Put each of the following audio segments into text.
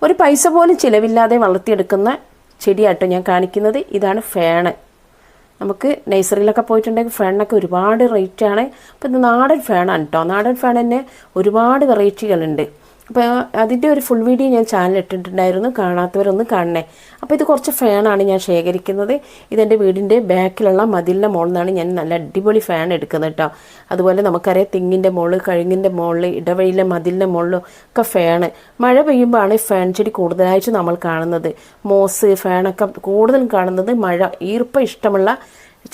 ഒരു പൈസ പോലും ചിലവില്ലാതെ വളർത്തിയെടുക്കുന്ന ചെടിയാട്ടോ ഞാൻ കാണിക്കുന്നത്. ഇതാണ് ഫേണ്. നമുക്ക് നഴ്സറിയിലൊക്കെ പോയിട്ടുണ്ടെങ്കിൽ ഫേണിനൊക്കെ ഒരുപാട് റേറ്റാണ്. അപ്പോൾ ഇത് നാടൻ ഫേണാണ് കേട്ടോ. നാടൻ ഫേൺ തന്നെ ഒരുപാട് വെറൈറ്റികളുണ്ട്. അപ്പോൾ അതിൻ്റെ ഒരു ഫുൾ വീഡിയോ ഞാൻ ചാനൽ ഇട്ടിട്ടുണ്ടായിരുന്നു, കാണാത്തവരൊന്ന് കാണണേ. അപ്പോൾ ഇത് കുറച്ച് ഫാനാണ് ഞാൻ ശേഖരിക്കുന്നത്. ഇതെൻ്റെ വീടിൻ്റെ ബാക്കിലുള്ള മതിലിൻ്റെ മുകളിൽ നിന്നാണ് ഞാൻ നല്ല അടിപൊളി ഫാൻ എടുക്കുന്നത് കേട്ടോ. അതുപോലെ നമുക്കറിയാം തെങ്ങിൻ്റെ മുകളിൽ, കഴുങ്ങിൻ്റെ മുകളിൽ, ഇടവഴിയിലെ മതിലിൻ്റെ മുകളിലും ഒക്കെ ഫാന്. മഴ പെയ്യുമ്പോഴാണ് ഫാൻ ചെടി കൂടുതലായിട്ട് നമ്മൾ കാണുന്നത്. മോസ് ഫാനൊക്കെ കൂടുതലും കാണുന്നത് മഴ ഈർപ്പം ഇഷ്ടമുള്ള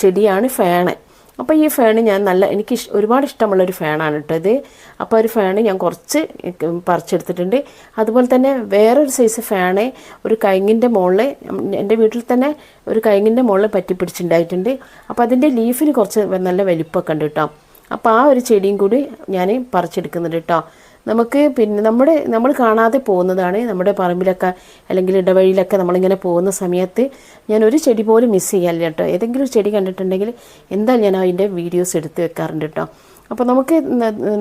ചെടിയാണ് ഫാന്. അപ്പോൾ ഈ ഫാന് ഞാൻ എനിക്ക് ഒരുപാട് ഇഷ്ടമുള്ളൊരു ഫാനാണ് കേട്ടോ ഇത്. അപ്പോൾ ഒരു ഫാന് ഞാൻ കുറച്ച് പറിച്ചെടുത്തിട്ടുണ്ട്. അതുപോലെ തന്നെ വേറൊരു സൈസ് ഫാന് ഒരു കഴുങ്ങിൻ്റെ മുകളിൽ, എൻ്റെ വീട്ടിൽ തന്നെ ഒരു കഴുങ്ങിൻ്റെ മുകളിൽ പറ്റിപ്പിടിച്ചിട്ടുണ്ടായിട്ടുണ്ട്. അപ്പോൾ അതിൻ്റെ ലീഫിന് കുറച്ച് നല്ല വലിപ്പമൊക്കെ ഉണ്ട് കേട്ടോ. അപ്പോൾ ആ ഒരു ചെടിയും കൂടി ഞാൻ പറിച്ചെടുക്കുന്നുണ്ട് കേട്ടോ. നമുക്ക് പിന്നെ നമ്മൾ കാണാതെ പോകുന്നതാണ് നമ്മുടെ പറമ്പിലൊക്കെ അല്ലെങ്കിൽ ഇടവഴിയിലൊക്കെ നമ്മളിങ്ങനെ പോകുന്ന സമയത്ത് ഞാൻ ഒരു ചെടി പോലും മിസ് ചെയ്യാറില്ല കേട്ടോ. ഏതെങ്കിലും ഒരു ചെടി കണ്ടിട്ടുണ്ടെങ്കിൽ എന്തായാലും ഞാൻ അതിൻ്റെ വീഡിയോസ് എടുത്ത് വെക്കാറുണ്ട് കേട്ടോ. അപ്പോൾ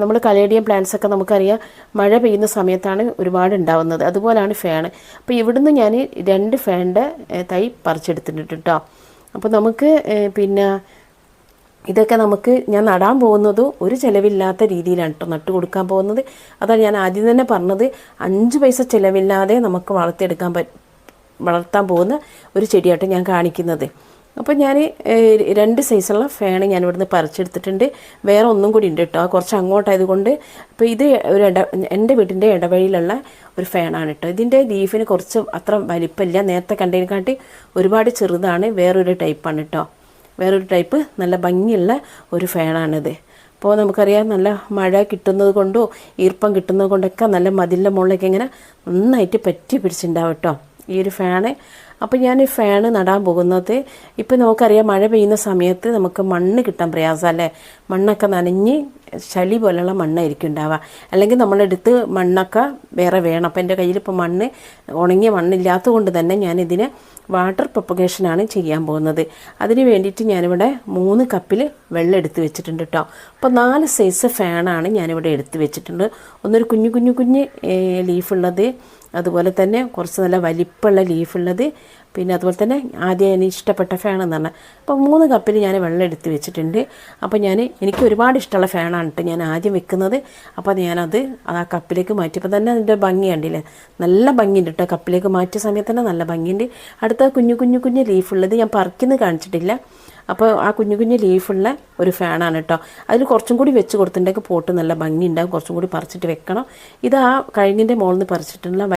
നമ്മൾ കലേഡിയം പ്ലാന്റ്സൊക്കെ നമുക്കറിയാം മഴ പെയ്യുന്ന സമയത്താണ് ഒരുപാട് ഉണ്ടാവുന്നത്. അതുപോലെയാണ് ഫാൻ. അപ്പോൾ ഇവിടുന്ന് ഞാൻ 2 ഫാനിൻ്റെ തൈ പറിച്ചെടുത്തിട്ടുണ്ട് കേട്ടോ. അപ്പോൾ നമുക്ക് പിന്നെ ഇതൊക്കെ ഞാൻ നടാൻ പോകുന്നത് ഒരു ചിലവില്ലാത്ത രീതിയിലാണ് കേട്ടോ നട്ടു കൊടുക്കാൻ പോകുന്നത്. അതാണ് ഞാൻ ആദ്യം തന്നെ പറഞ്ഞത്, 5 പൈസ ചിലവില്ലാതെ നമുക്ക് വളർത്താൻ പോകുന്ന ഒരു ചെടിയായിട്ട് ഞാൻ കാണിക്കുന്നത്. അപ്പോൾ ഞാൻ 2 സൈസുള്ള ഫാന് ഞാൻ ഇവിടുന്ന് പറിച്ചെടുത്തിട്ടുണ്ട്. വേറെ ഒന്നും കൂടി ഉണ്ട് കേട്ടോ, കുറച്ച് അങ്ങോട്ടായതുകൊണ്ട്. അപ്പോൾ ഇത് എൻ്റെ വീട്ടിൻ്റെ ഇടവഴിയിലുള്ള ഒരു ഫാനാണ് കേട്ടോ. ഇതിൻ്റെ ലീഫിന് കുറച്ച് അത്ര വലിപ്പമില്ല, നേരത്തെ കണ്ടതിനെക്കാട്ടി ഒരുപാട് ചെറുതാണ്. വേറൊരു ടൈപ്പാണ് കേട്ടോ. വേറൊരു ടൈപ്പ് നല്ല ഭംഗിയുള്ള ഒരു ഫാനാണിത്. അപ്പോൾ നമുക്കറിയാം നല്ല മഴ കിട്ടുന്നത് കൊണ്ടോ ഈർപ്പം കിട്ടുന്നത് കൊണ്ടൊക്കെ നല്ല മതിലിൻ്റെ മുകളിലൊക്കെ ഇങ്ങനെ നന്നായിട്ട് പറ്റി പിടിച്ചിട്ടുണ്ടാവും കേട്ടോ ഈ ഒരു ഫാന്. അപ്പോൾ ഞാൻ ഈ ഫാന് നടാൻ പോകുന്നത്, ഇപ്പോൾ നമുക്കറിയാം മഴ പെയ്യുന്ന സമയത്ത് നമുക്ക് മണ്ണ് കിട്ടാൻ പ്രയാസമല്ലേ. മണ്ണൊക്കെ നനഞ്ഞ് ചളി പോലെയുള്ള മണ്ണായിരിക്കും ഉണ്ടാവുക. അല്ലെങ്കിൽ നമ്മളെടുത്ത് മണ്ണൊക്കെ വേറെ വേണം. അപ്പോൾ എൻ്റെ കയ്യിൽ ഇപ്പോൾ ഉണങ്ങിയ മണ്ണില്ലാത്തത് കൊണ്ട് തന്നെ ഞാനിതിനെ വാട്ടർ പ്രൊപ്പഗേഷനാണ് ചെയ്യാൻ പോകുന്നത്. അതിന് വേണ്ടിയിട്ട് ഞാനിവിടെ 3 കപ്പിൽ വെള്ളം എടുത്ത് വെച്ചിട്ടുണ്ട് കേട്ടോ. അപ്പോൾ 4 സൈസ് ഫാനാണ് ഞാനിവിടെ എടുത്ത് വെച്ചിട്ടുണ്ട്. ഒന്നൊരു കുഞ്ഞു ലീഫുള്ളത്, അതുപോലെ തന്നെ കുറച്ച് നല്ല വലിപ്പമുള്ള ലീഫുള്ളത്, പിന്നെ അതുപോലെ തന്നെ ആദ്യം എനിക്ക് ഇഷ്ടപ്പെട്ട ഫാനെന്ന് പറഞ്ഞാൽ. അപ്പോൾ 3 കപ്പിൽ ഞാൻ വെള്ളം എടുത്ത് വെച്ചിട്ടുണ്ട്. അപ്പോൾ എനിക്ക് ഒരുപാട് ഇഷ്ടമുള്ള ഫാനാണ് കേട്ടോ ഞാൻ ആദ്യം വെക്കുന്നത്. അപ്പോൾ ഞാനത് ആ കപ്പിലേക്ക് മാറ്റിയപ്പോൾ തന്നെ അതിൻ്റെ ഭംഗി കണ്ടില്ലേ, നല്ല ഭംഗിയുണ്ട് കേട്ടോ. കപ്പിലേക്ക് മാറ്റിയ സമയത്ത് തന്നെ നല്ല ഭംഗിയുണ്ട്. അടുത്ത കുഞ്ഞു ലീഫുള്ളത് ഞാൻ പറിക്കുന്നത് കാണിച്ചിട്ടില്ല. അപ്പോൾ ആ കുഞ്ഞു ലീഫുള്ള ഒരു ഫാനാണ് കേട്ടോ. അതിൽ കുറച്ചും കൂടി വെച്ച് കൊടുത്തിട്ടുണ്ടെങ്കിൽ പോട്ട് നല്ല ഭംഗി ഉണ്ടാകും. കുറച്ചും കൂടി പറിച്ചിട്ട് വെക്കണം. ഇത് ആ കഴുങ്ങിൻ്റെ മുകളിൽ നിന്ന് പറിച്ചിട്ടുള്ള